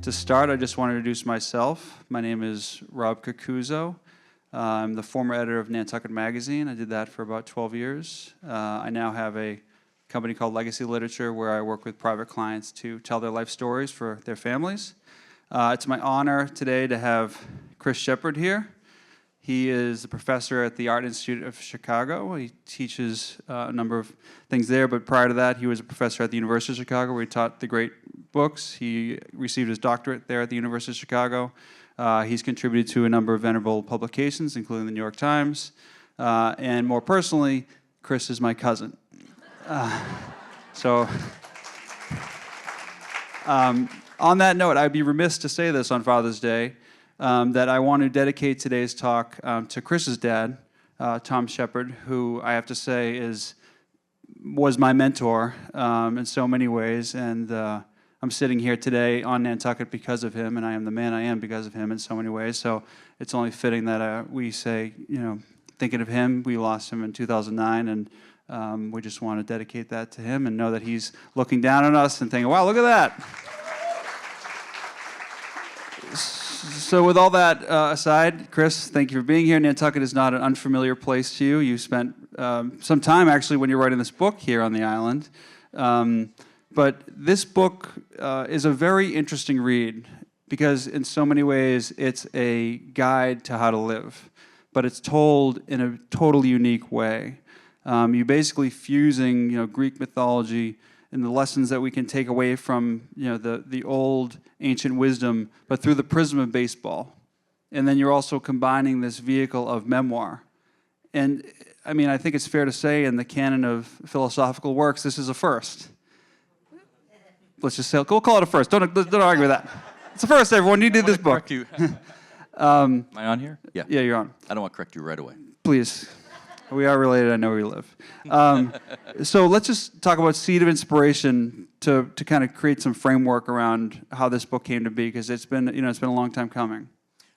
To start, I just want to introduce myself. My name is Rob Cocuzzo. I'm the former editor of Nantucket Magazine. I did that for about 12 years. I now have a company called Legacy Literature where I work with private clients to tell their life stories for their families. It's my honor today to have Chris Sheppard here. He is a professor at the Art Institute of Chicago. He teaches a number of things there, but prior to that, he was a professor at the University of Chicago where he taught the great books. He received his doctorate there at the University of Chicago. He's contributed to a number of venerable publications, including the New York Times. And more personally, Chris is my cousin. On that note, I'd be remiss to say this on Father's Day, that I want to dedicate today's talk to Chris's dad, Tom Sheppard, who I have to say was my mentor in so many ways, and I'm sitting here today on Nantucket because of him, and I am the man I am because of him in so many ways. So it's only fitting that we say, thinking of him, we lost him in 2009, and we just want to dedicate that to him and know that he's looking down on us and thinking, wow, look at that. So with all that aside, Chris, thank you for being here. Nantucket is not an unfamiliar place to you. You spent some time, actually, when you're writing this book here on the island. But this book is a very interesting read because in so many ways it's a guide to how to live, but it's told in a totally unique way. You're basically fusing Greek mythology and the lessons that we can take away from the old ancient wisdom, but through the prism of baseball. And then you're also combining this vehicle of memoir. And I mean, I think it's fair to say in the canon of philosophical works, this is a first. Let's just say, we'll call it a first. Don't argue with that. It's a first, everyone. You did this book. Am I on here? Yeah. Yeah, you're on. I don't want to correct you right away. Please. We are related. I know where you live. So let's just talk about seed of inspiration to kind of create some framework around how this book came to be, because it's been a long time coming.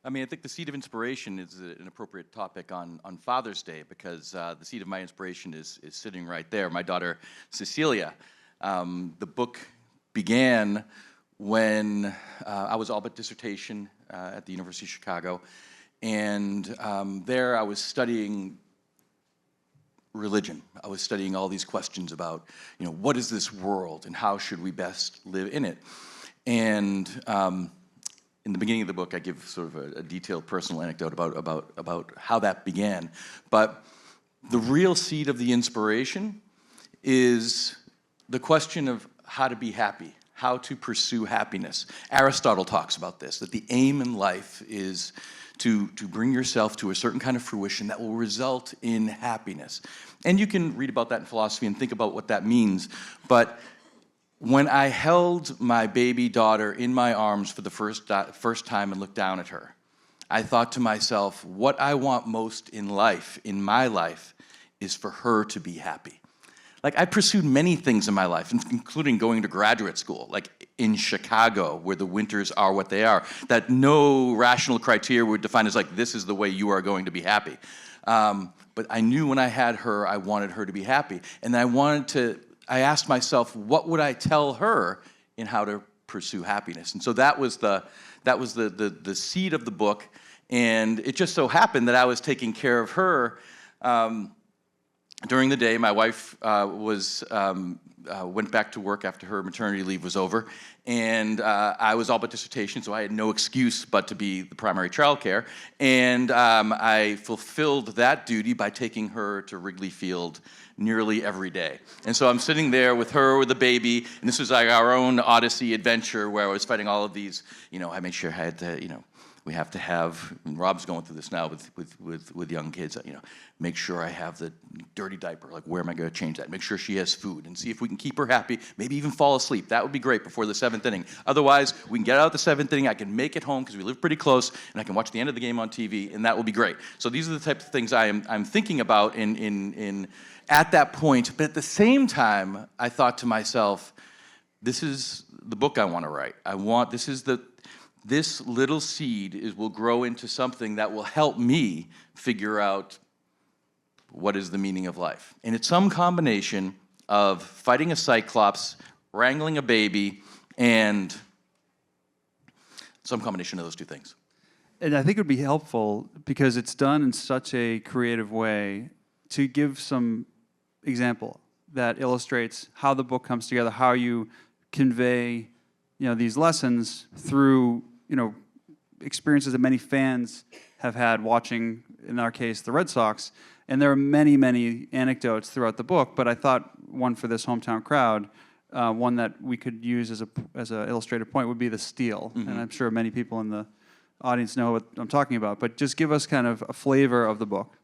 I mean, I think the seed of inspiration is an appropriate topic on Father's Day because the seed of my inspiration is sitting right there. My daughter Cecilia. The book began when I was all but dissertation at the University of Chicago, and there I was studying religion. I was studying all these questions about, what is this world and how should we best live in it? And in the beginning of the book, I give sort of a detailed personal anecdote about how that began. But the real seed of the inspiration is the question of how to be happy, how to pursue happiness. Aristotle talks about this, that the aim in life is to bring yourself to a certain kind of fruition that will result in happiness. And you can read about that in philosophy and think about what that means. But when I held my baby daughter in my arms for the first time and looked down at her, I thought to myself, what I want most in life, in my life, is for her to be happy. Like, I pursued many things in my life, including going to graduate school, like in Chicago, where the winters are what they are, that no rational criteria would define as like, this is the way you are going to be happy. But I knew when I had her, I wanted her to be happy. And I asked myself, what would I tell her in how to pursue happiness? And so that was the seed of the book. And it just so happened that I was taking care of her during the day. My wife went back to work after her maternity leave was over, and I was all but dissertation, so I had no excuse but to be the primary childcare. And I fulfilled that duty by taking her to Wrigley Field nearly every day. And so I'm sitting there with her, with the baby, and this was like our own Odyssey adventure where I was fighting all of these. I made sure I had to, we have to have, and Rob's going through this now with young kids, make sure I have the dirty diaper, like where am I going to change that? Make sure she has food and see if we can keep her happy, maybe even fall asleep. That would be great before the 7th inning. Otherwise, we can get out the 7th inning, I can make it home because we live pretty close, and I can watch the end of the game on TV, and that will be great. So these are the types of things I'm thinking about at that point, but at the same time, I thought to myself, this is the book I want to write. This little seed will grow into something that will help me figure out what is the meaning of life. And it's some combination of fighting a cyclops, wrangling a baby, and some combination of those two things. And I think it would be helpful, because it's done in such a creative way, to give some example that illustrates how the book comes together, how you convey, these lessons through, experiences that many fans have had watching, in our case, the Red Sox. And there are many, many anecdotes throughout the book, but I thought one for this hometown crowd, one that we could use as a illustrative point would be the steal. Mm-hmm. And I'm sure many people in the audience know what I'm talking about, but just give us kind of a flavor of the book.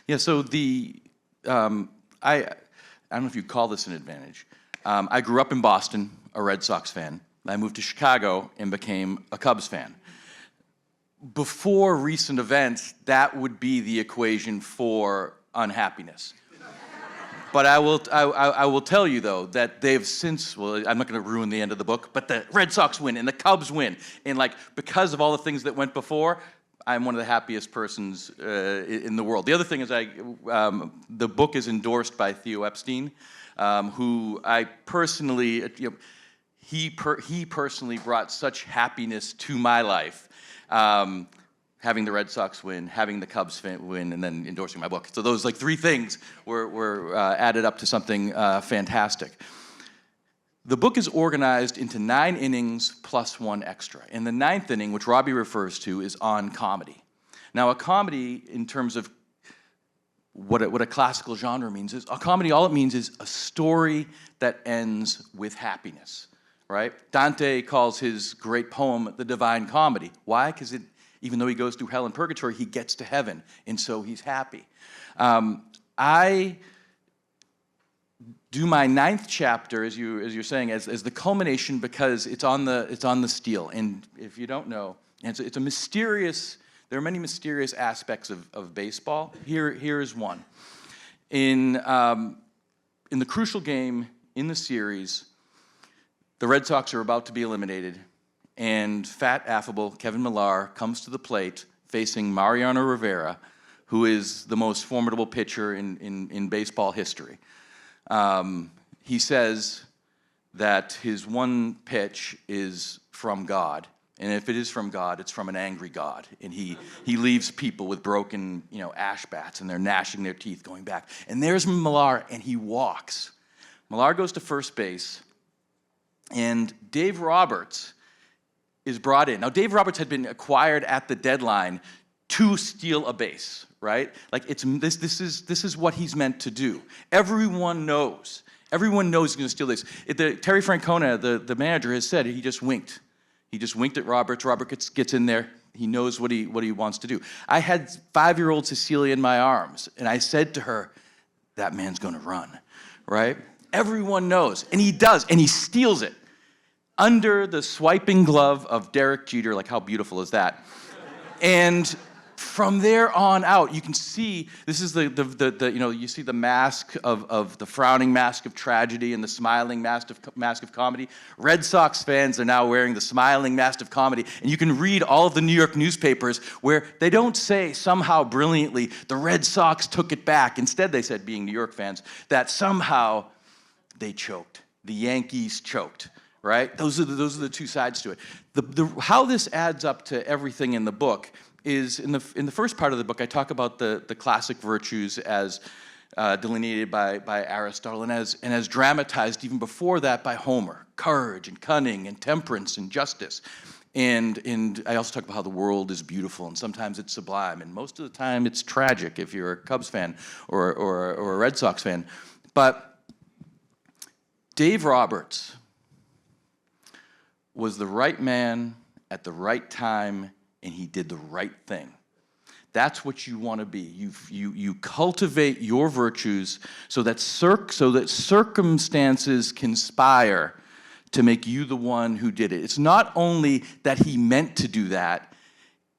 Yeah, so I don't know if you'd call this an advantage. I grew up in Boston, a Red Sox fan. I moved to Chicago and became a Cubs fan. Before recent events, that would be the equation for unhappiness. But I will tell you, though, that they've since, well, I'm not going to ruin the end of the book, but the Red Sox win and the Cubs win. And because of all the things that went before, I'm one of the happiest persons in the world. The other thing is the book is endorsed by Theo Epstein, who I personally, he personally brought such happiness to my life. Having the Red Sox win, having the Cubs win, and then endorsing my book. So those three things were added up to something fantastic. The book is organized into 9 innings plus 1 extra. And the 9th inning, which Robbie refers to, is on comedy. Now, a comedy, in terms of what a classical genre means, is a comedy, all it means is a story that ends with happiness, right? Dante calls his great poem the Divine Comedy. Why? Because even though he goes through hell and purgatory, he gets to heaven, and so he's happy. I do my 9th chapter, as you're saying, as the culmination, because it's on the steal. And if you don't know, it's a mysterious. There are many mysterious aspects of baseball. Here is one. In the crucial game in the series, the Red Sox are about to be eliminated, and fat, affable Kevin Millar comes to the plate facing Mariano Rivera, who is the most formidable pitcher in baseball history. He says that his one pitch is from God, and if it is from God, it's from an angry God. And he leaves people with broken, ash bats, and they're gnashing their teeth going back. And there's Millar, and he walks. Millar goes to first base, and Dave Roberts is brought in. Now, Dave Roberts had been acquired at the deadline to steal a base, right? This is what he's meant to do. Everyone knows he's going to steal this. Terry Francona, the manager, has said he just winked. He just winked at Roberts. Roberts gets in there. He knows what he wants to do. I had 5-year-old Cecilia in my arms, and I said to her, "That man's going to run," right? Everyone knows, and he does, and he steals it under the swiping glove of Derek Jeter. How beautiful is that? And from there on out, you can see, this is you see the mask of the frowning mask of tragedy and the smiling mask of comedy. Red Sox fans are now wearing the smiling mask of comedy, and you can read all of the New York newspapers where they don't say somehow brilliantly, the Red Sox took it back. Instead, they said, being New York fans, that somehow they choked. The Yankees choked. Right? Those are the two sides to it. How this adds up to everything in the book is in the first part of the book, I talk about the classic virtues as delineated by Aristotle and as dramatized even before that by Homer: courage and cunning and temperance and justice. And I also talk about how the world is beautiful and sometimes it's sublime and most of the time it's tragic if you're a Cubs fan or a Red Sox fan. But Dave Roberts was the right man at the right time, and he did the right thing. That's what you want to be. You cultivate your virtues so that circumstances conspire to make you the one who did it. It's not only that he meant to do that,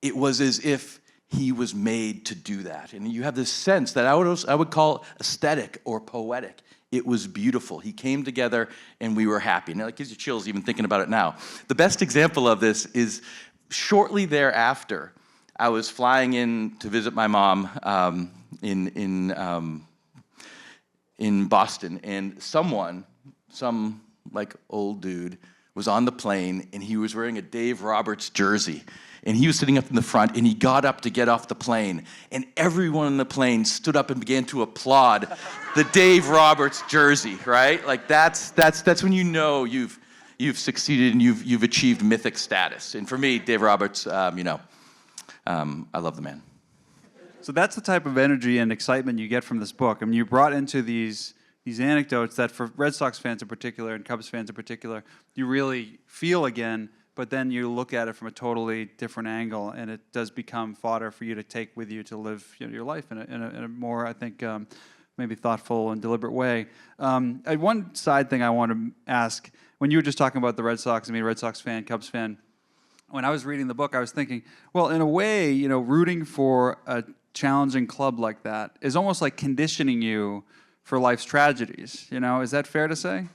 it was as if he was made to do that. And you have this sense that I would call aesthetic or poetic. It was beautiful. He came together, and we were happy. Now, it gives you chills even thinking about it now. The best example of this is shortly thereafter, I was flying in to visit my mom in Boston, and some old dude was on the plane, and he was wearing a Dave Roberts jersey. And he was sitting up in the front, and he got up to get off the plane. And everyone on the plane stood up and began to applaud the Dave Roberts jersey, right? Like that's when you know you've succeeded and you've achieved mythic status. And for me, Dave Roberts, I love the man. So that's the type of energy and excitement you get from this book. I mean, you brought into these anecdotes that for Red Sox fans in particular and Cubs fans in particular, you really feel again, but then you look at it from a totally different angle, and it does become fodder for you to take with you to live your life in a more, I think, maybe thoughtful and deliberate way. One side thing I want to ask, when you were just talking about the Red Sox, I mean, Red Sox fan, Cubs fan, when I was reading the book, I was thinking, well, in a way, rooting for a challenging club like that is almost like conditioning you for life's tragedies. Is that fair to say?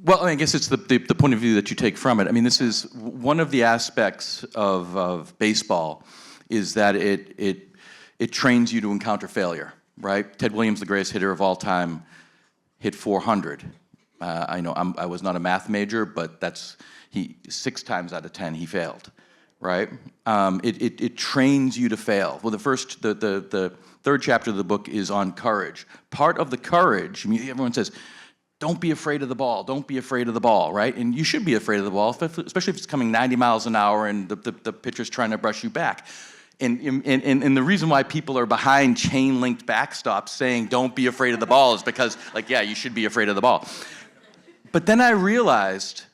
Well, I guess it's the point of view that you take from it. I mean, this is one of the aspects of baseball is that it trains you to encounter failure, right? Ted Williams, the greatest hitter of all time, hit 400. I know I was not a math major, but 6 times out of 10 he failed, right? It trains you to fail. Well, the third chapter of the book is on courage. Part of the courage, everyone says, don't be afraid of the ball. Don't be afraid of the ball, right? And you should be afraid of the ball, especially if it's coming 90 miles an hour and the pitcher's trying to brush you back. And the reason why people are behind chain-linked backstops saying don't be afraid of the ball is because, you should be afraid of the ball. But then I realized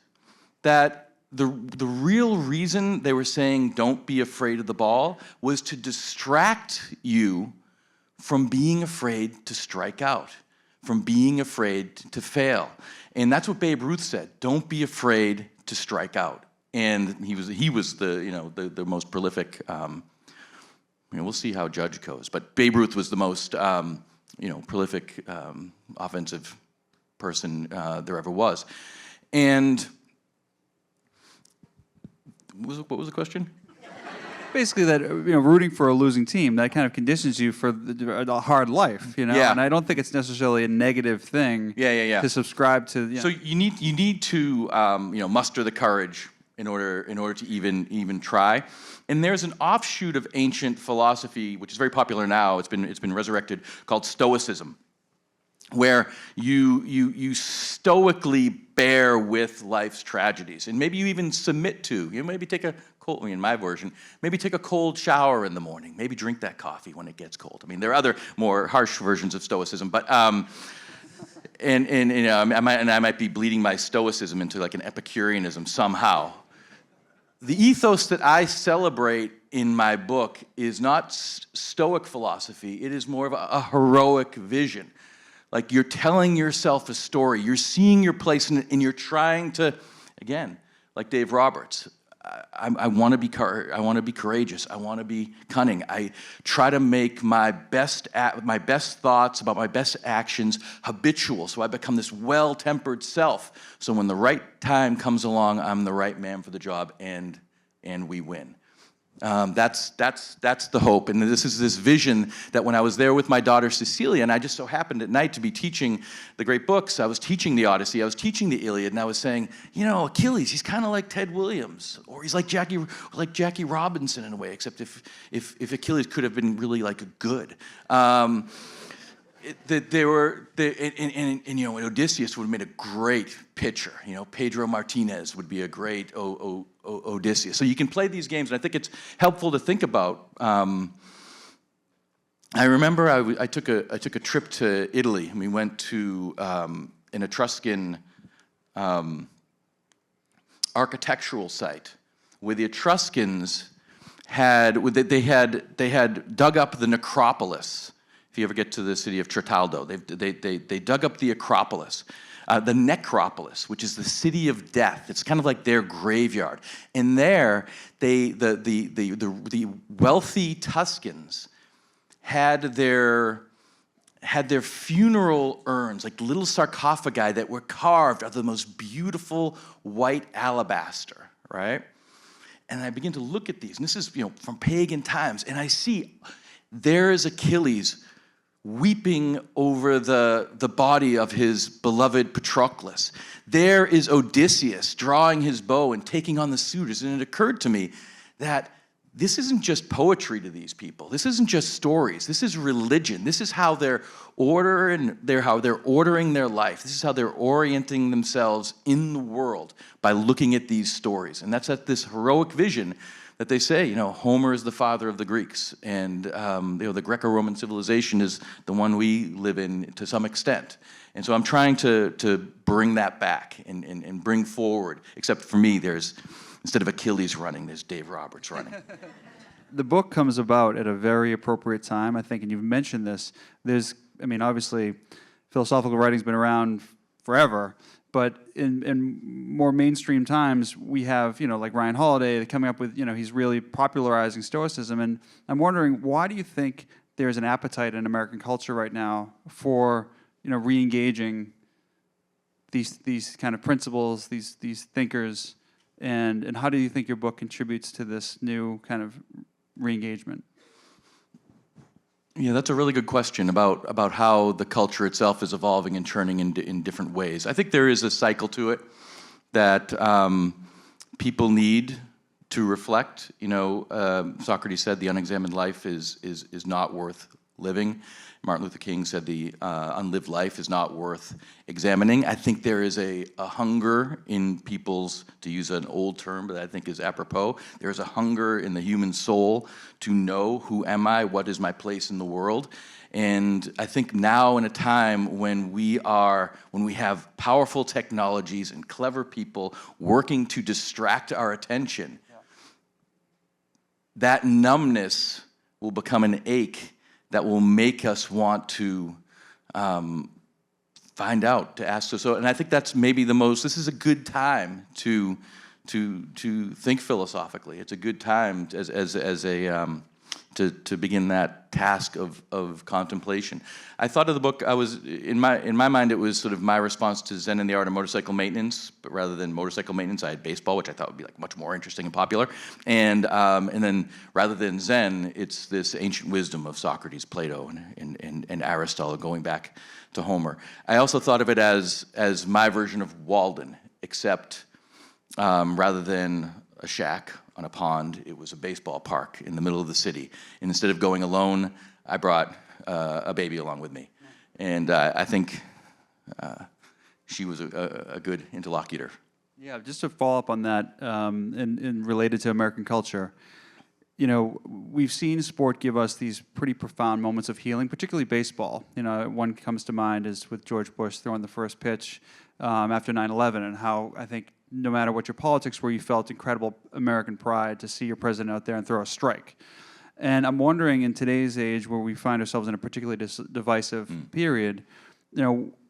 that the real reason they were saying don't be afraid of the ball was to distract you from being afraid to strike out, from being afraid to fail. And that's what Babe Ruth said, don't be afraid to strike out. And he was the most prolific, we'll see how Judge goes, but Babe Ruth was the most prolific offensive person there ever was. And what was the question? Basically, that rooting for a losing team, that kind of conditions you for a hard life, Yeah. And I don't think it's necessarily a negative thing. Yeah. To subscribe to. So you need to muster the courage in order to even try. And there's an offshoot of ancient philosophy, which is very popular now. It's been resurrected, called Stoicism, where you stoically bear with life's tragedies, and maybe you even submit to. Maybe take a cold. In my version, maybe take a cold shower in the morning. Maybe drink that coffee when it gets cold. I mean, there are other more harsh versions of Stoicism, but I might be bleeding my Stoicism into like an Epicureanism somehow. The ethos that I celebrate in my book is not Stoic philosophy. It is more of a heroic vision. Like you're telling yourself a story. You're seeing your place in it, and you're trying to, again, like Dave Roberts, I want to be courageous. I want to be cunning. I try to make my best thoughts about my best actions habitual, so I become this well-tempered self. So when the right time comes along, I'm the right man for the job, and we win. That's the hope, and this is this vision that when I was there with my daughter Cecilia, and I just so happened at night to be teaching the great books. I was teaching the Odyssey, I was teaching the Iliad, and I was saying, Achilles, he's kind of like Ted Williams, or he's like Jackie Robinson in a way, except if Achilles could have been really good. Odysseus would have made a great pitcher. Pedro Martinez would be a great Odysseus. So you can play these games, and I think it's helpful to think about. I remember I took a trip to Italy, and we went to an Etruscan architectural site where the Etruscans had dug up the necropolis. If you ever get to the city of Trittaldo, they dug up the Acropolis, the necropolis, which is the city of death. It's kind of like their graveyard. And there, the wealthy Tuscans had their funeral urns, like little sarcophagi that were carved of the most beautiful white alabaster, right? And I begin to look at these, and this is from pagan times, and I see there is Achilles weeping over the body of his beloved Patroclus. There is Odysseus drawing his bow and taking on the suitors. And it occurred to me that this isn't just poetry to these people. This isn't just stories. This is religion. This is how they're ordering their life. This is how they're orienting themselves in the world by looking at these stories. And that's at this heroic vision that they say, Homer is the father of the Greeks, and the Greco-Roman civilization is the one we live in to some extent. And so I'm trying to bring that back and bring forward, except for me, instead of Achilles running, there's Dave Roberts running. The book comes about at a very appropriate time, I think, and you've mentioned this. Obviously, philosophical writing's been around forever, but in more mainstream times, we have, like Ryan Holiday coming up with, he's really popularizing Stoicism, and I'm wondering, why do you think there's an appetite in American culture right now for, re-engaging these kind of principles, these thinkers, and how do you think your book contributes to this new kind of re-engagement? Yeah, that's a really good question about how the culture itself is evolving and churning in different ways. I think there is a cycle to it that people need to reflect. Socrates said the unexamined life is not worth living. Martin Luther King said the unlived life is not worth examining. I think there is a hunger in people's, to use an old term, but I think is apropos, there's a hunger in the human soul to know, who am I, what is my place in the world? And I think now in a time when we have powerful technologies and clever people working to distract our attention, that numbness will become an ache that will make us want to find out, to ask. So, and I think that's maybe this is a good time to think philosophically. It's a good time to begin that task of contemplation. I thought of the book, in my mind, it was sort of my response to Zen and the Art of Motorcycle Maintenance, but rather than motorcycle maintenance, I had baseball, which I thought would be much more interesting and popular. And then rather than Zen, it's this ancient wisdom of Socrates, Plato, and Aristotle, going back to Homer. I also thought of it as my version of Walden, except rather than a shack on a pond, it was a baseball park in the middle of the city. And instead of going alone, I brought a baby along with me. And I think she was a good interlocutor. Yeah, just to follow up on that, and related to American culture, we've seen sport give us these pretty profound moments of healing, particularly baseball. One comes to mind is with George Bush throwing the first pitch after 9/11, and how I think no matter what your politics were, you felt incredible American pride to see your president out there and throw a strike. And I'm wondering, in today's age where we find ourselves in a particularly divisive period,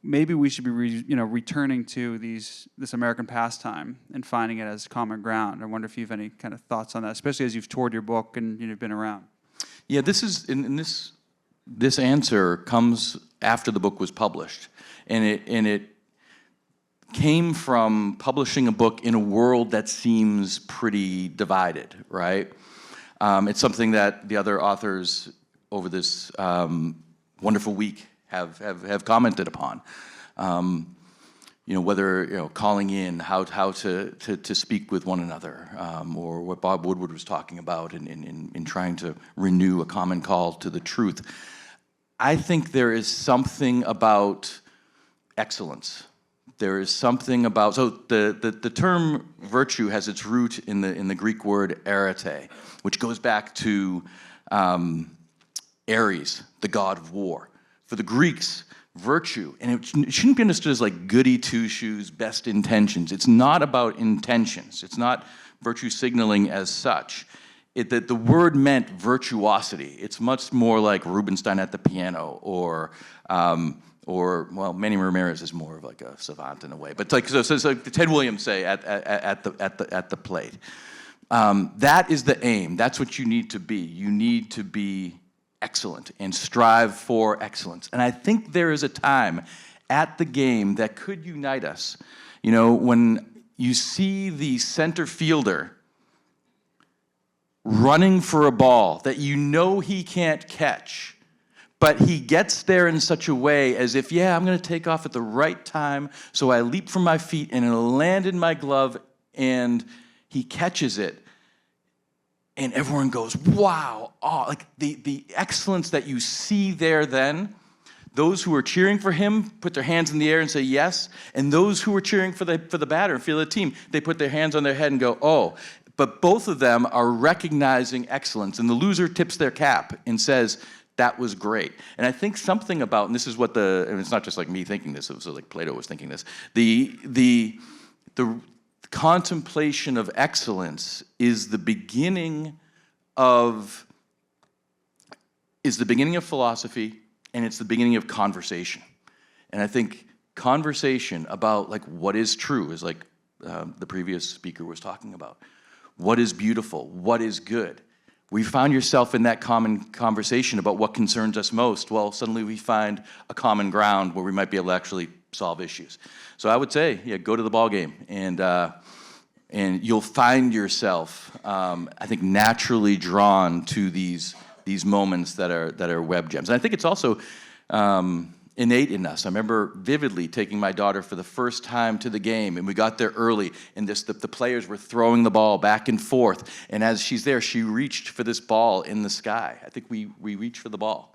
maybe we should be returning to this American pastime and finding it as common ground. I wonder if you have any kind of thoughts on that, especially as you've toured your book and you've been around. Yeah, this answer comes after the book was published, and it came from publishing a book in a world that seems pretty divided, right? It's something that the other authors over this wonderful week have commented upon. Whether calling in, how to speak with one another, or what Bob Woodward was talking about in trying to renew a common call to the truth. I think there is something about excellence. There is something about, so the term virtue has its root in the Greek word arete, which goes back to Ares, the god of war. For the Greeks, virtue, and it shouldn't be understood as goody two-shoes, best intentions. It's not about intentions. It's not virtue signaling as such. The word meant virtuosity. It's much more like Rubinstein at the piano, or Manny Ramirez is more of a savant in a way. But so Ted Williams, say, at the plate. That is the aim. That's what you need to be. You need to be excellent and strive for excellence. And I think there is a time at the game that could unite us. When you see the center fielder running for a ball that he can't catch, But he gets there in such a way as if, yeah, I'm going to take off at the right time, so I leap from my feet, and it'll land in my glove, and he catches it. And everyone goes, wow, oh, like the excellence that you see there then. Those who are cheering for him put their hands in the air and say yes, and those who are cheering for the batter and for the team, they put their hands on their head and go, oh. But both of them are recognizing excellence, and the loser tips their cap and says, that was great. And I think something about, and this is what and it's not just like me thinking this, it was like Plato was thinking this, the contemplation of excellence is the beginning of philosophy, and it's the beginning of conversation. And I think conversation about like what is true is like the previous speaker was talking about. What is beautiful? What is good? We found yourself in that common conversation about what concerns us most. Well, suddenly we find a common ground where we might be able to actually solve issues. So I would say, yeah, go to the ball game, and you'll find yourself, I think, naturally drawn to these moments that are web gems. And I think it's also innate in us. I remember vividly taking my daughter for the first time to the game, and we got there early, and the players were throwing the ball back and forth, and as she's there, she reached for this ball in the sky. I think we reach for the ball.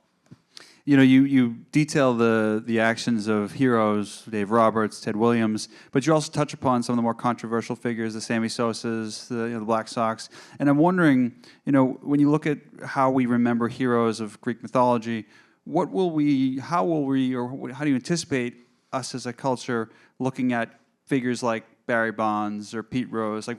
You know, you detail the actions of heroes, Dave Roberts, Ted Williams, but you also touch upon some of the more controversial figures, the Sammy Sosas, the Black Sox. And I'm wondering, when you look at how we remember heroes of Greek mythology, how do you anticipate us as a culture looking at figures like Barry Bonds or Pete Rose? Like,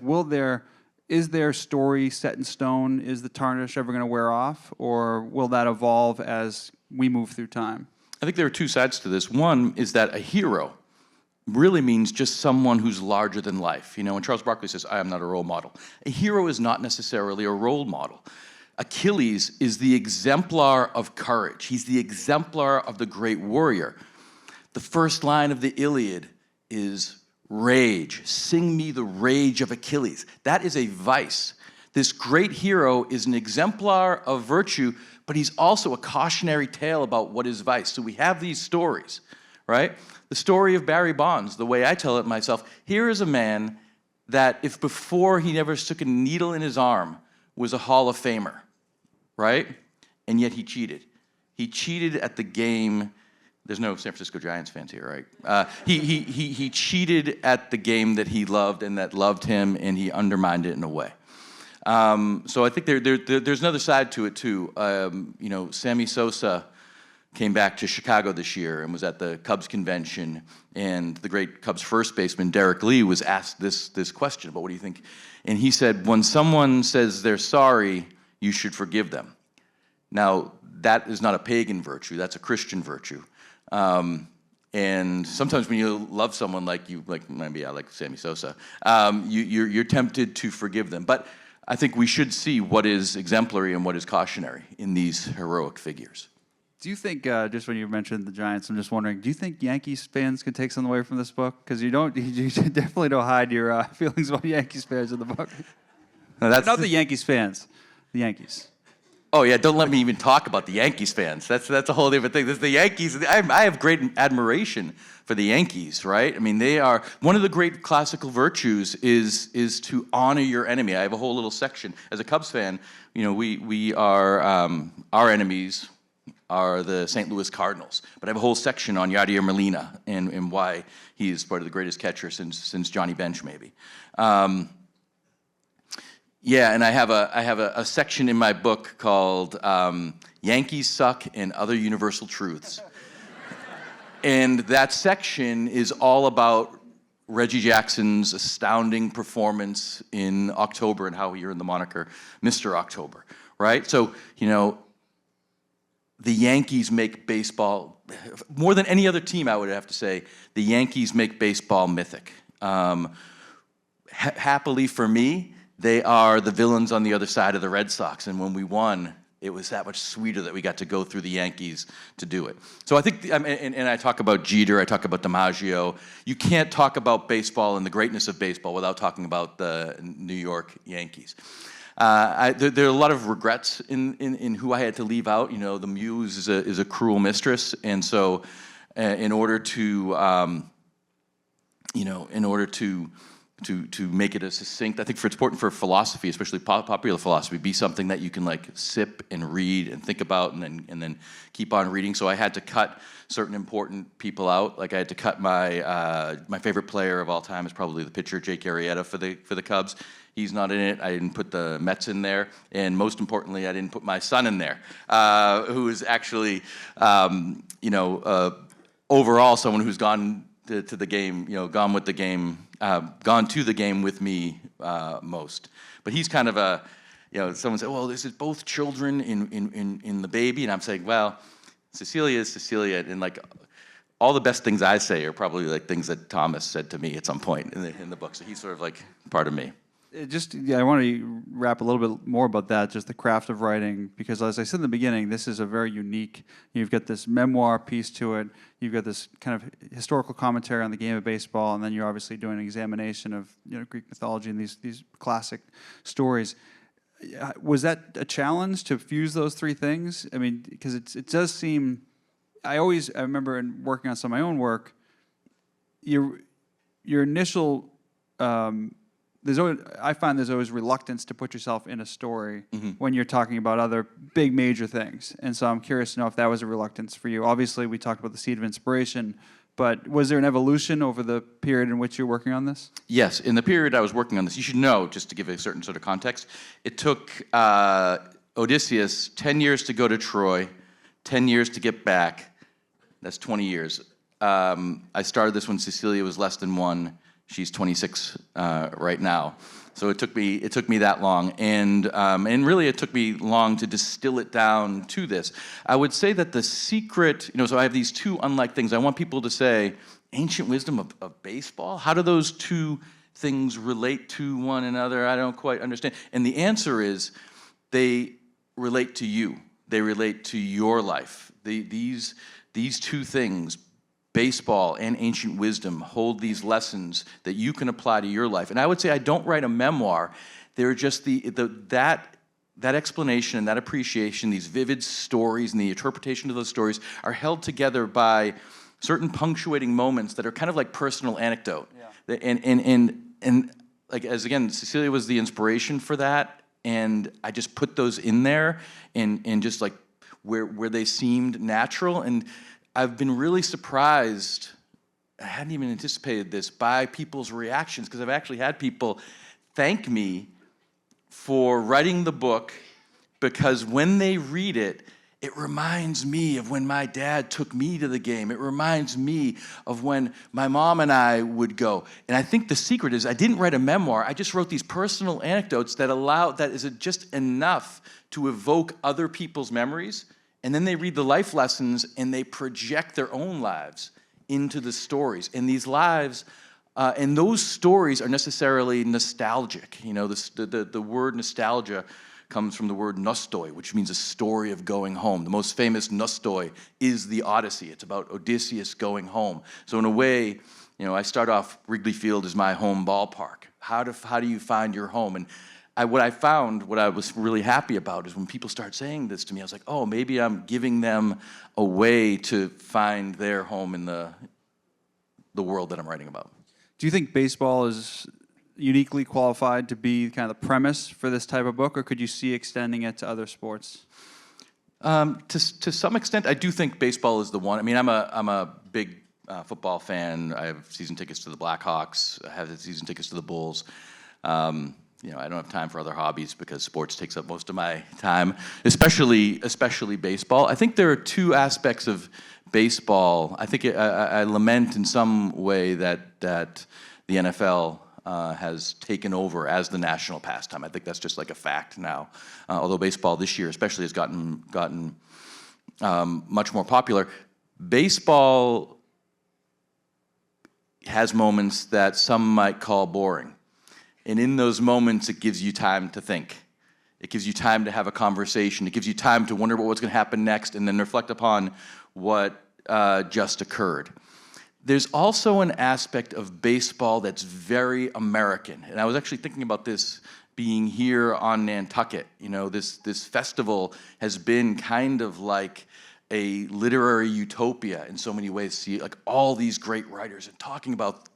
is their story set in stone? Is the tarnish ever going to wear off, or will that evolve as we move through time? I think there are two sides to this. One is that a hero really means just someone who's larger than life. When Charles Barkley says, I am not a role model, a hero is not necessarily a role model. Achilles is the exemplar of courage. He's the exemplar of the great warrior. The first line of the Iliad is rage. Sing me the rage of Achilles. That is a vice. This great hero is an exemplar of virtue, but he's also a cautionary tale about what is vice. So we have these stories, right? The story of Barry Bonds, the way I tell it myself, here is a man that if before he never stuck a needle in his arm was a Hall of Famer, right? And yet he cheated. He cheated at the game. There's no San Francisco Giants fans here, right? He cheated at the game that he loved and that loved him, and he undermined it in a way. So I think there's another side to it too. Sammy Sosa came back to Chicago this year and was at the Cubs convention, and the great Cubs first baseman Derek Lee was asked this question about what do you think, and he said, when someone says they're sorry, you should forgive them. Now, that is not a pagan virtue, that's a Christian virtue. And sometimes when you love someone like maybe I like Sammy Sosa, you're tempted to forgive them. But I think we should see what is exemplary and what is cautionary in these heroic figures. Do you think, just when you mentioned the Giants, I'm just wondering, do you think Yankees fans can take something away from this book? Because you definitely don't hide your feelings about Yankees fans in the book. No, that's not the Yankees fans, the Yankees. Oh yeah, don't let me even talk about the Yankees fans. That's a whole different thing. This the Yankees. I have great admiration for the Yankees, right? I mean, they are one of the great classical virtues is to honor your enemy. I have a whole little section as a Cubs fan. We are our enemies are the St. Louis Cardinals, but I have a whole section on Yadier Molina and why he is part of the greatest catcher since Johnny Bench, maybe. Yeah, and I have a section in my book called Yankees Suck and Other Universal Truths. And that section is all about Reggie Jackson's astounding performance in October and how he earned the moniker Mr. October, right? So, the Yankees make baseball, more than any other team, I would have to say, the Yankees make baseball mythic. Happily for me, they are the villains on the other side of the Red Sox, and when we won, it was that much sweeter that we got to go through the Yankees to do it. So I think, and I talk about Jeter, I talk about DiMaggio. You can't talk about baseball and the greatness of baseball without talking about the New York Yankees. There are a lot of regrets in who I had to leave out. You know, the muse is a cruel mistress, and so in order to to make it a succinct, I think it's important for philosophy, especially popular philosophy, be something that you can like sip and read and think about, and then keep on reading. So I had to cut certain important people out. Like I had to cut my favorite player of all time is probably the pitcher Jake Arrieta for the Cubs. He's not in it. I didn't put the Mets in there, and most importantly, I didn't put my son in there, who is actually overall someone who's gone to the game, gone with the game, gone to the game with me most. But he's kind of a, someone said, well, this is both children in the baby, and I'm saying, well, Cecilia is Cecilia, and like all the best things I say are probably like things that Thomas said to me at some point in the book. So he's sort of like part of me. I want to wrap a little bit more about that, just the craft of writing, because as I said in the beginning, this is a very unique, you've got this memoir piece to it, you've got this kind of historical commentary on the game of baseball, and then you're obviously doing an examination of Greek mythology and these classic stories. Was that a challenge to fuse those three things? I mean, because it does seem, I remember in working on some of my own work, your initial, I find there's always reluctance to put yourself in a story when you're talking about other big major things. And so I'm curious to know if that was a reluctance for you. Obviously, we talked about the seed of inspiration, but was there an evolution over the period in which you're working on this? Yes, in the period I was working on this, you should know, just to give a certain sort of context, it took Odysseus 10 years to go to Troy, 10 years to get back. That's 20 years. I started this when Cecilia was less than 1. She's 26 right now, so it took me that long, and really it took me long to distill it down to this. I would say that the secret, so I have these two unlike things. I want people to say, ancient wisdom of baseball. How do those two things relate to one another? I don't quite understand. And the answer is, they relate to you. They relate to your life. These two things, baseball and ancient wisdom, hold these lessons that you can apply to your life. And I would say I don't write a memoir. They're just that explanation and that appreciation, these vivid stories and the interpretation of those stories are held together by certain punctuating moments that are kind of like personal anecdote. Yeah. And like, as again, Cecilia was the inspiration for that, and I just put those in there and just like where they seemed natural. And I've been really surprised, I hadn't even anticipated this, by people's reactions, because I've actually had people thank me for writing the book, because when they read it, it reminds me of when my dad took me to the game. It reminds me of when my mom and I would go. And I think the secret is I didn't write a memoir. I just wrote these personal anecdotes that is just enough to evoke other people's memories. And then they read the life lessons and they project their own lives into the stories. And these lives, and those stories are necessarily nostalgic. The word nostalgia comes from the word nostoi, which means a story of going home. The most famous nostoi is the Odyssey. It's about Odysseus going home. So in a way, I start off, Wrigley Field is my home ballpark. How do you find your home? And what I was really happy about is when people start saying this to me, I was like, oh, maybe I'm giving them a way to find their home in the world that I'm writing about. Do you think baseball is uniquely qualified to be kind of the premise for this type of book, or could you see extending it to other sports? To some extent, I do think baseball is the one. I mean, I'm a big football fan. I have season tickets to the Blackhawks. I have season tickets to the Bulls. I don't have time for other hobbies because sports takes up most of my time, especially baseball. I think there are two aspects of baseball. I think I lament in some way that the NFL has taken over as the national pastime. I think that's just like a fact now. Although baseball this year especially has gotten much more popular. Baseball has moments that some might call boring. And in those moments, it gives you time to think. It gives you time to have a conversation. It gives you time to wonder about what's going to happen next and then reflect upon what just occurred. There's also an aspect of baseball that's very American. And I was actually thinking about this being here on Nantucket. You know, this festival has been kind of like a literary utopia in so many ways. See, like all these great writers and talking about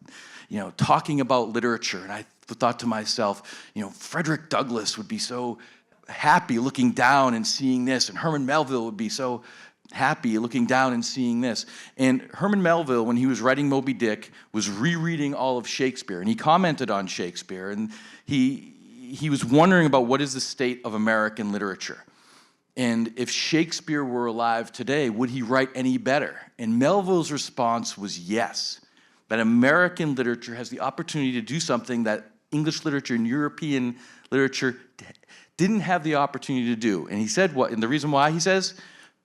literature. And I thought to myself, Frederick Douglass would be so happy looking down and seeing this, and Herman Melville would be so happy looking down and seeing this. And Herman Melville, when he was writing Moby Dick, was rereading all of Shakespeare, and he commented on Shakespeare, and he was wondering about what is the state of American literature. And if Shakespeare were alive today, would he write any better? And Melville's response was yes, that American literature has the opportunity to do something that English literature and European literature didn't have the opportunity to do. And he said what? And the reason why, he says,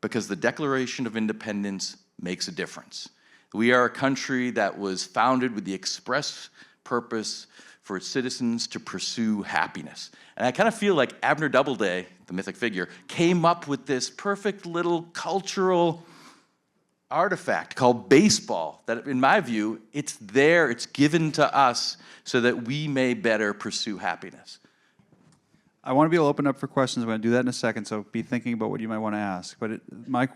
because the Declaration of Independence makes a difference. We are a country that was founded with the express purpose for its citizens to pursue happiness. And I kind of feel like Abner Doubleday, the mythic figure, came up with this perfect little cultural artifact called baseball that, in my view, it's there, it's given to us so that we may better pursue happiness. I want to be able to open up for questions. I'm going to do that in a second, so be thinking about what you might want to ask. But my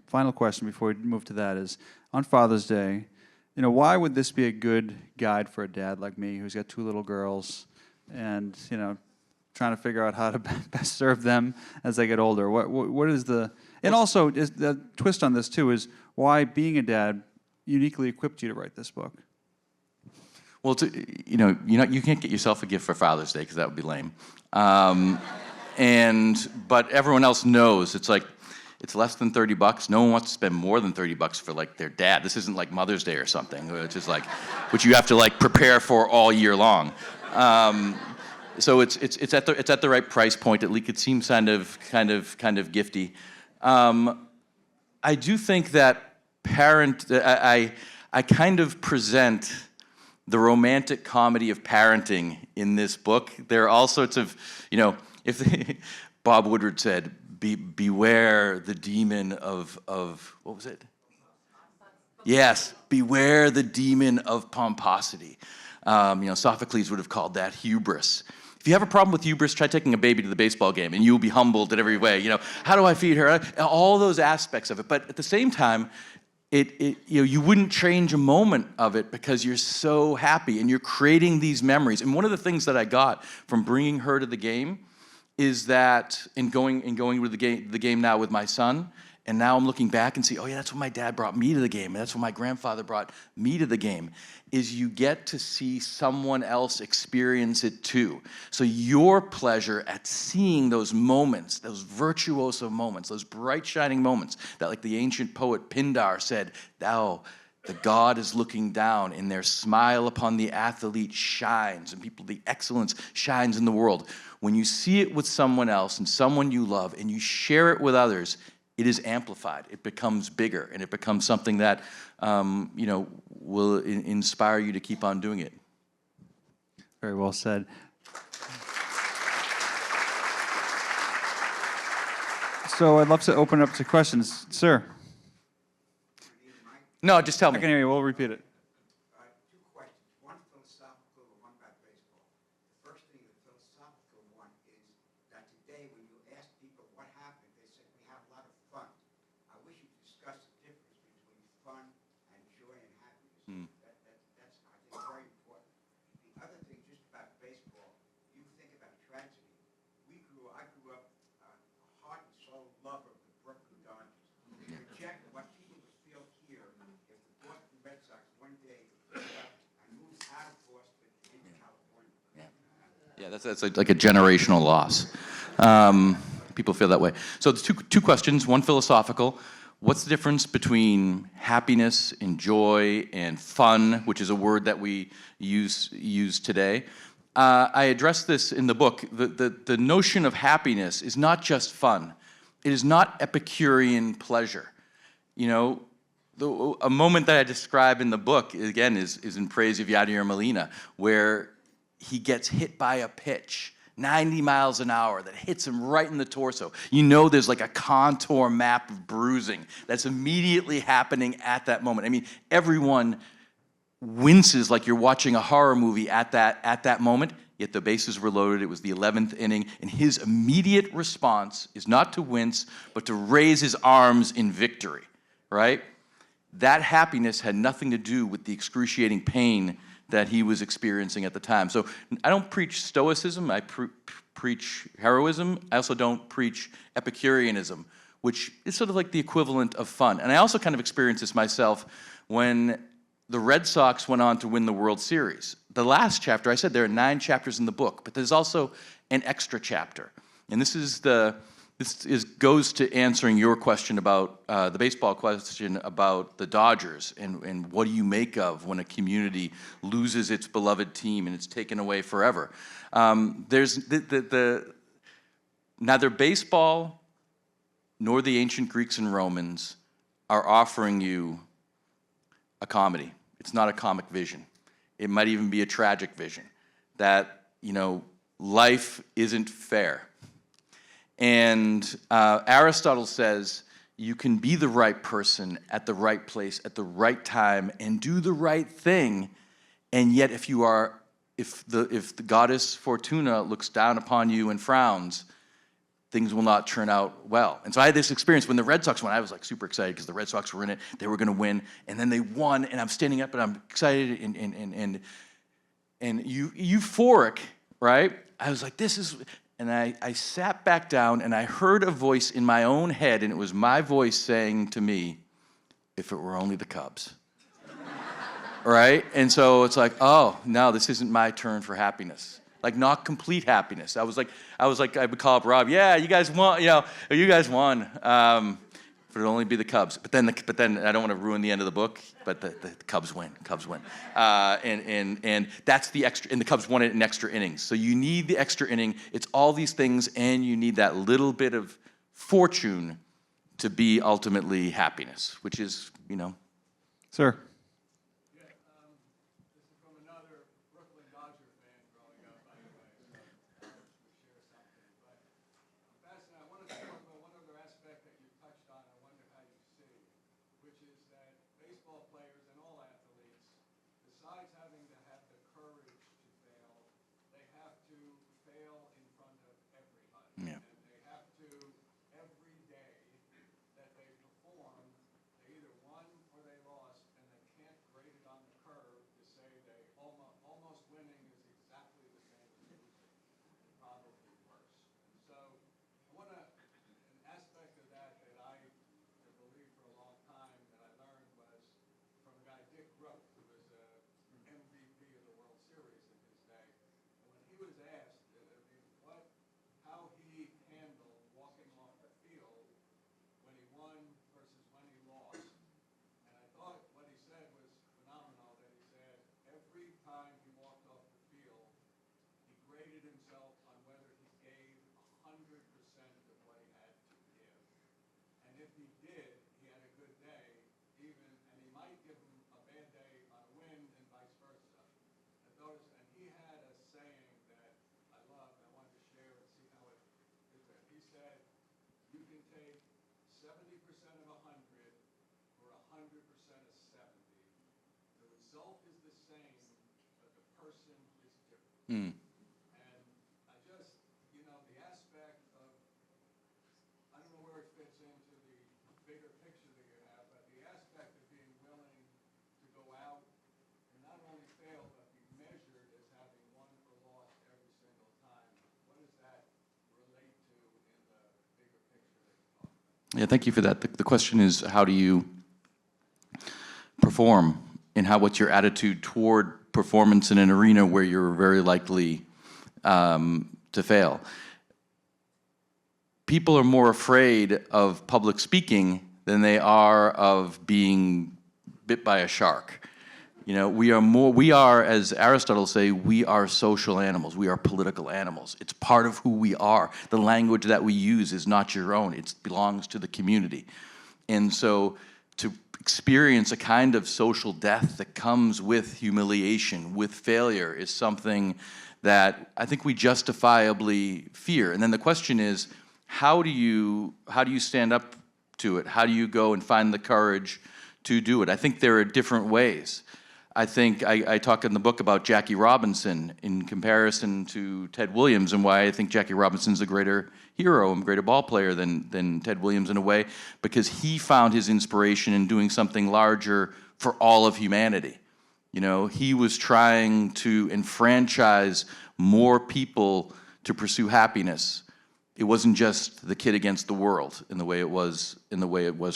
final question before we move to that is, on Father's Day, why would this be a good guide for a dad like me who's got 2 little girls and, trying to figure out how to best serve them as they get older? What is the... And also, is the twist on this, too, is why being a dad uniquely equipped you to write this book? Well, you can't get yourself a gift for Father's Day because that would be lame. But everyone else knows it's less than $30. No one wants to spend more than $30 for like their dad. This isn't like Mother's Day or something, which is which you have to prepare for all year long. So it's at the right price point. At least it seems kind of gifty. I do think that I kind of present the romantic comedy of parenting in this book. There are all sorts of, Bob Woodward said, beware the demon of what was it? Yes, beware the demon of pomposity. Sophocles would have called that hubris. If you have a problem with hubris, try taking a baby to the baseball game, and you will be humbled in every way. How do I feed her? All those aspects of it. But at the same time, you wouldn't change a moment of it because you're so happy and you're creating these memories. And one of the things that I got from bringing her to the game is that in going to the game now with my son, and now I'm looking back and see, oh yeah, that's when my dad brought me to the game, and that's when my grandfather brought me to the game, is you get to see someone else experience it too. So your pleasure at seeing those moments, those virtuoso moments, those bright shining moments that, like the ancient poet Pindar said, thou, the god is looking down, and their smile upon the athlete shines, and the excellence shines in the world. When you see it with someone else and someone you love, and you share it with others, it is amplified. It becomes bigger, and it becomes something that will inspire you to keep on doing it. Very well said. So I'd love to open up to questions. Sir? No, just tell me. I can hear you. We'll repeat it. Two questions. One philosophical and one about baseball. The first thing, the philosophical one, is that today when you ask people what happened, they said we have a lot of fun. I wish you'd discuss the difference between fun and joy and happiness. That's, I think, very important. The other thing, just about baseball, you think about tragedy. I grew up a heart and soul lover of the Brooklyn Dodgers. You reject what people would feel here if the Boston Red Sox one day picked up and moved out of Boston into California. Yeah, that's like a generational loss. People feel that way. So there's two questions, one philosophical. What's the difference between happiness and joy and fun, which is a word that we use today? I address this in the book. The notion of happiness is not just fun. It is not Epicurean pleasure. A moment that I describe in the book, again, is in praise of Yadier Molina, where he gets hit by a pitch, 90 miles an hour, that hits him right in the torso. There's like a contour map of bruising that's immediately happening at that moment. I mean, everyone winces like you're watching a horror movie at that moment, yet the bases were loaded. It was the 11th inning, and his immediate response is not to wince, but to raise his arms in victory, right? That happiness had nothing to do with the excruciating pain that he was experiencing at the time. So I don't preach stoicism, I preach heroism. I also don't preach Epicureanism, which is sort of like the equivalent of fun. And I also kind of experienced this myself when the Red Sox went on to win the World Series. The last chapter, I said there are 9 chapters in the book, but there's also an extra chapter. And goes to answering your question about the baseball question about the Dodgers and what do you make of when a community loses its beloved team and it's taken away forever. There's neither baseball nor the ancient Greeks and Romans are offering you a comedy. It's not a comic vision. It might even be a tragic vision that, life isn't fair. And Aristotle says you can be the right person at the right place at the right time and do the right thing, and yet if the goddess Fortuna looks down upon you and frowns, things will not turn out well. And so I had this experience when the Red Sox won. I was like super excited because the Red Sox were in it. They were going to win, and then they won, and I'm standing up and I'm excited and euphoric, right? I was like, this is. And I sat back down and I heard a voice in my own head, and it was my voice saying to me, if it were only the Cubs. Right? And so it's like, oh, no, this isn't my turn for happiness. Like, not complete happiness. I would call up Rob, yeah, you guys won, you guys won. If it would only be the Cubs. But then I don't want to ruin the end of the book, but the Cubs win. And that's the extra, and the Cubs won it in extra innings. So you need the extra inning. It's all these things, and you need that little bit of fortune to be ultimately happiness, which is, Sir. This is from another Brooklyn Dodger fan growing up, by the way, so we share something. But I'm fascinated. I want to talk about one other aspect that you touched on. I wonder how you see, which is that baseball players and all athletes, besides having to have the courage to fail, they have to fail in front of everybody. Yeah. And they have to, every day that they perform, they either won or they lost, and they can't grade it on the curve to say they almost winning is exactly the same as losing, and probably worse. And so I want to, an aspect of that I have believed for a long time that I learned was from a guy, Dick Groat, who was a MVP of the World Series in his day. And when he was asked, how he handled walking off the field when he won versus when he lost. And I thought what he said was phenomenal, that he said every time he walked off the field, he graded himself on whether he gave 100% of what he had to give. And if he did, he had a good day, and he might give him a bad day on a win and vice versa. And he had a saying that I loved, and I wanted to share and see how it is there. He said, you can take 70% of 100 or 100% of 70. The result is the same, but the person is different. And I just, the aspect of, I don't know where it fits into the bigger picture that you have, but the aspect of being willing to go out and not only fail, but be measured as having won or lost every single time. What does that relate to in the bigger picture that you talk about? Yeah, thank you for that. The question is, how do you perform, and what's your attitude toward performance in an arena where you're very likely to fail? People are more afraid of public speaking than they are of being bit by a shark. We are, as Aristotle say, we are social animals. We are political animals. It's part of who we are. The language that we use is not your own. It belongs to the community. And so to experience a kind of social death that comes with humiliation, with failure, is something that I think we justifiably fear. And then the question is, how do you stand up to it? How do you go and find the courage to do it? I think there are different ways. I think I talk in the book about Jackie Robinson in comparison to Ted Williams, and why I think Jackie Robinson's a greater hero and greater ball player than Ted Williams in a way, because he found his inspiration in doing something larger for all of humanity. You know, he was trying to enfranchise more people to pursue happiness. It wasn't just the kid against the world in the way it was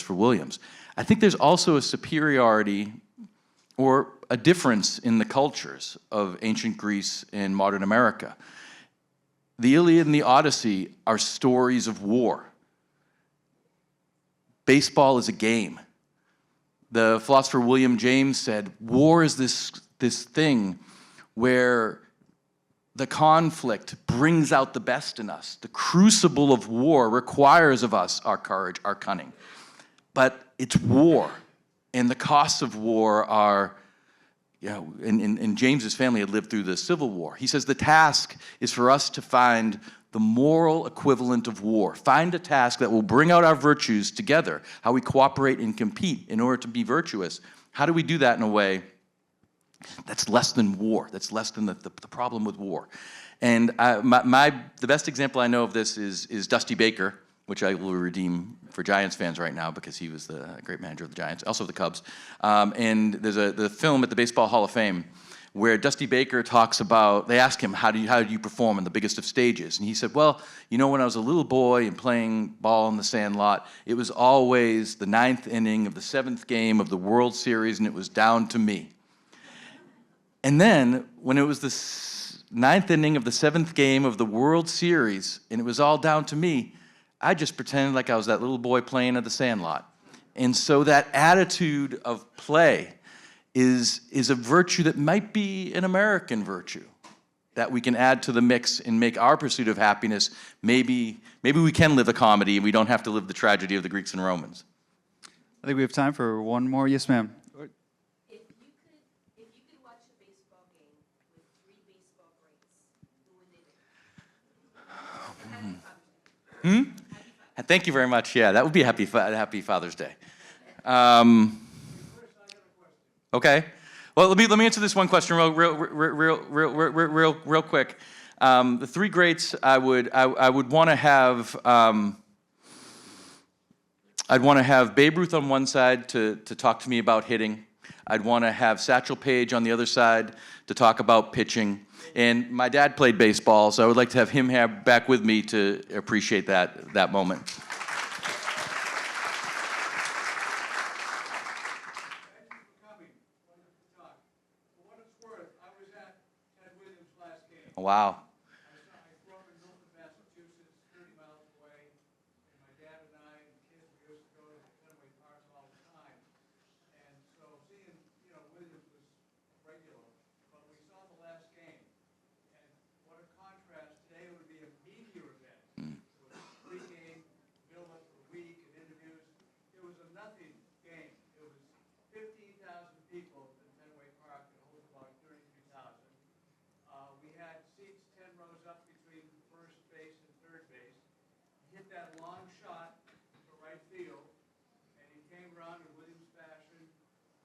for Williams. I think there's also a superiority or a difference in the cultures of ancient Greece and modern America. The Iliad and the Odyssey are stories of war. Baseball is a game. The philosopher William James said, war is this thing where the conflict brings out the best in us. The crucible of war requires of us our courage, our cunning. But it's war, and the costs of war are, you know, and James's family had lived through the Civil War. He says the task is for us to find the moral equivalent of war. Find a task that will bring out our virtues together, how we cooperate and compete in order to be virtuous. How do we do that in a way that's less than war, that's less than the problem with war? And the best example I know of this is Dusty Baker, which I will redeem for Giants fans right now because he was the great manager of the Giants, also the Cubs. And there's the film at the Baseball Hall of Fame where Dusty Baker talks about, they ask him, how do you perform on the biggest of stages? And he said, well, you know, when I was a little boy and playing ball in the sandlot, it was always the 9th inning of the 7th game of the World Series, and it was down to me. And then, when it was the 9th inning of the 7th game of the World Series, and it was all down to me, I just pretended like I was that little boy playing at the sandlot. And so that attitude of play is a virtue that might be an American virtue that we can add to the mix and make our pursuit of happiness. Maybe we can live a comedy and we don't have to live the tragedy of the Greeks and Romans. I think we have time for one more. Yes, ma'am. If you could watch a baseball game with 3 baseball greats, who would they be? Thank you very much. Yeah, that would be a happy Father's Day. Okay. Well, let me answer this one question real quick. The 3 greats I would want to have. I'd want to have Babe Ruth on one side to talk to me about hitting. I'd want to have Satchel Paige on the other side to talk about pitching. And my dad played baseball, so I would like to have him back with me to appreciate that moment. Wow. I grew up in Milton, Massachusetts, 30 miles away, and my dad and I and kids, we used to go to Fenway Park all the time. And so seeing, Williams was regular, but we saw the last game, and what a contrast. Today it would be a media event. It was a pre-game, build-up for a week, and interviews. It was a nothing game. It was 15,000 people in Fenway Park that holds about 33,000. We had seats 10 rows up between first base and third base. He hit that long shot to right field, and he came around in Williams fashion,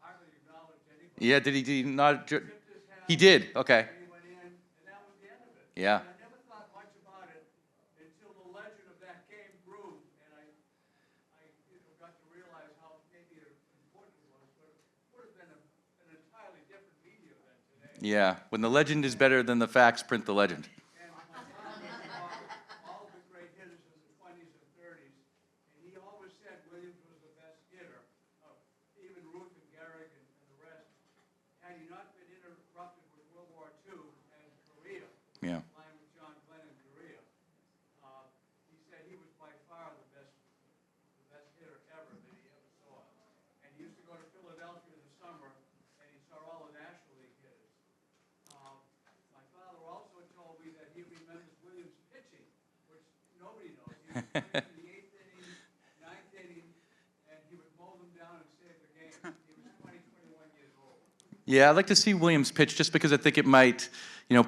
hardly acknowledged anybody. Yeah, did he not? Tipped his hat, He did. Okay. and he went in, and that was the end of it. Yeah. And I never thought much about it until the legend of that game grew, and I got to realize how maybe important it was. But it would have been an entirely different media event today. Yeah. When the legend is better than the facts, print the legend. And my father saw all of the great hitters in the 20s and 30s, and he always said Williams was the best hitter of even Ruth and Gehrig and the rest. Had he not been interrupted with World War II and Korea, Yeah. playing with John Glenn in Korea, he said he was by far the best hitter ever that he ever saw. And he used to go to Philadelphia in the summer, and he saw all the National League hitters. My father also told me that he remembers Williams pitching, which nobody knows. He was pitching the 8th inning, 9th inning, and he would mow them down and save the game. He was 20, 21 years old. Yeah, I'd like to see Williams pitch just because I think it might,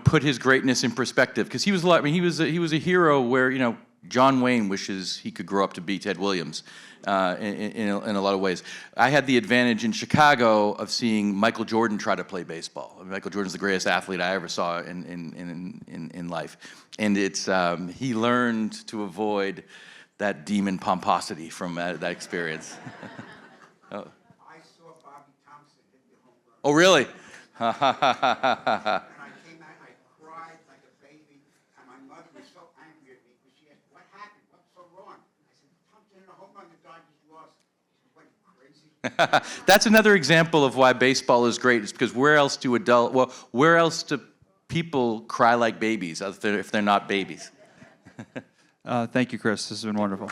put his greatness in perspective. Because he was he was a hero where, John Wayne wishes he could grow up to be Ted Williams in a lot of ways. I had the advantage in Chicago of seeing Michael Jordan try to play baseball. I mean, Michael Jordan's the greatest athlete I ever saw in life. And it's, he learned to avoid that demon pomposity from that experience. Oh. I saw Bobby Thompson hit the home run. Oh, really? And I came out, I cried like a baby, and my mother was so angry at me because she asked, "What happened? What's so wrong?" I said, "Thompson in a home run, the Dodgers lost." She said, "What, are you crazy?" That's another example of why baseball is great. It's because where else do people cry like babies if they're not babies? Thank you, Chris. This has been wonderful.